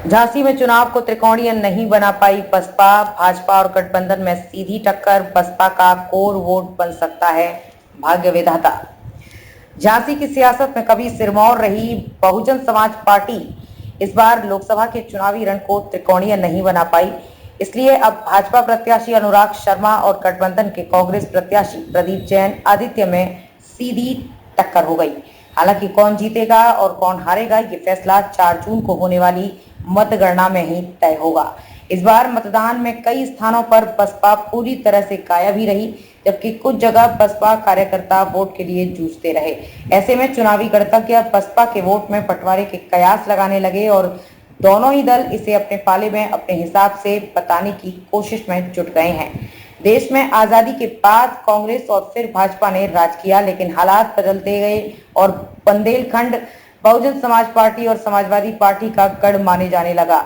झांसी में चुनाव को त्रिकोणीय नहीं बना पाई बसपा। भाजपा और गठबंधन में सीधी टक्कर, बसपा का कोर वोट बन सकता है भाग्य विधाता। झांसी की सियासत में कभी सिरमौर रही बहुजन समाज पार्टी इस बार लोकसभा के चुनावी रण को त्रिकोणीय नहीं बना पाई। इसलिए अब भाजपा प्रत्याशी अनुराग शर्मा और गठबंधन के कांग्रेस प्रत्याशी प्रदीप जैन आदित्य में सीधी टक्कर हो गई। हालांकि कौन जीतेगा और कौन हारेगा ये फैसला 4 जून को होने वाली मतगणना में ही तय होगा। इस बार मतदान में कई स्थानों पर बसपा पूरी तरह से गायब ही रही, जबकि कुछ जगह बसपा कार्यकर्ता वोट के लिए जूझते रहे। ऐसे में चुनावी गणतज्ञ बसपा के वोट में बंटवारे के कयास लगाने लगे और दोनों ही दल इसे अपने पाले में अपने हिसाब से बताने की कोशिश में जुट गए हैं। देश में आजादी के बाद कांग्रेस और फिर भाजपा ने राज किया, लेकिन हालात बदलते गए और बुंदेलखंड बहुजन समाज पार्टी और समाजवादी पार्टी का गढ़ माने जाने लगा।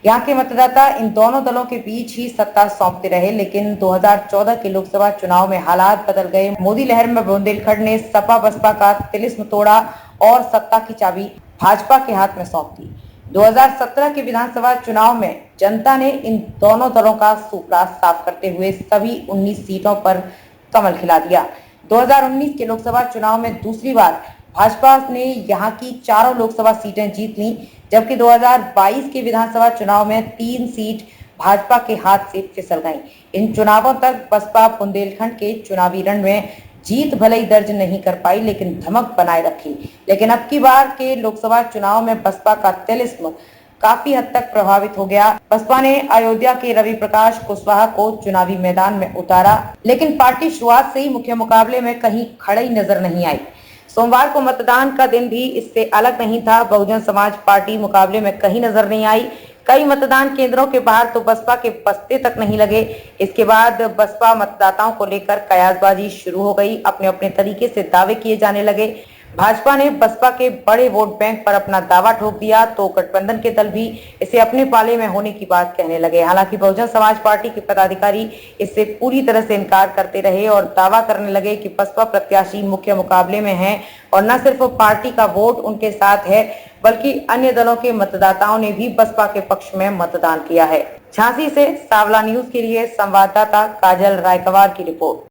यहाँ के मतदाता इन दोनों दलों के बीच ही सत्ता सौंपते रहे, लेकिन 2014 के लोकसभा चुनाव में हालात बदल गए। मोदी लहर में बुंदेलखंड ने सपा बसपा का तिलिस्म तोड़ा और सत्ता की चाबी भाजपा के हाथ में सौंप दी। 2017 के विधानसभा चुनाव में जनता ने इन दोनों दलों का सुपड़ा साफ करते हुए सभी 19 सीटों पर कमल खिला दिया। 2019 के लोकसभा चुनाव में दूसरी बार भाजपा ने यहां की चारों लोकसभा सीटें जीत ली, जबकि 2022 के विधानसभा चुनाव में 3 सीट भाजपा के हाथ से फिसल गईं। इन चुनावों तक बसपा बुंदेलखंड के चुनावी रण में जीत भले ही दर्ज नहीं कर पाई, लेकिन धमक बनाए रखी। लेकिन अब की बार के लोकसभा चुनाव में बसपा का तिलिस्म काफी हद तक प्रभावित हो गया। बसपा ने अयोध्या के रवि प्रकाश कुशवाहा को चुनावी मैदान में उतारा, लेकिन पार्टी शुरुआत से ही मुख्य मुकाबले में कहीं खड़ी नजर नहीं आई। सोमवार को मतदान का दिन भी इससे अलग नहीं था। बहुजन समाज पार्टी मुकाबले में कहीं नजर नहीं आई। कई मतदान केंद्रों के बाहर तो बसपा के बस्ते तक नहीं लगे। इसके बाद बसपा मतदाताओं को लेकर कयासबाजी शुरू हो गई। अपने अपने तरीके से दावे किए जाने लगे। भाजपा ने बसपा के बड़े वोट बैंक पर अपना दावा ठोक दिया, तो गठबंधन के दल भी इसे अपने पाले में होने की बात कहने लगे। हालांकि बहुजन समाज पार्टी के पदाधिकारी इससे पूरी तरह से इनकार करते रहे और दावा करने लगे कि बसपा प्रत्याशी मुख्य मुकाबले में हैं और न सिर्फ पार्टी का वोट उनके साथ है, बल्कि अन्य दलों के मतदाताओं ने भी बसपा के पक्ष में मतदान किया है। झांसी से सांवला न्यूज के लिए संवाददाता काजल रायकवार की रिपोर्ट।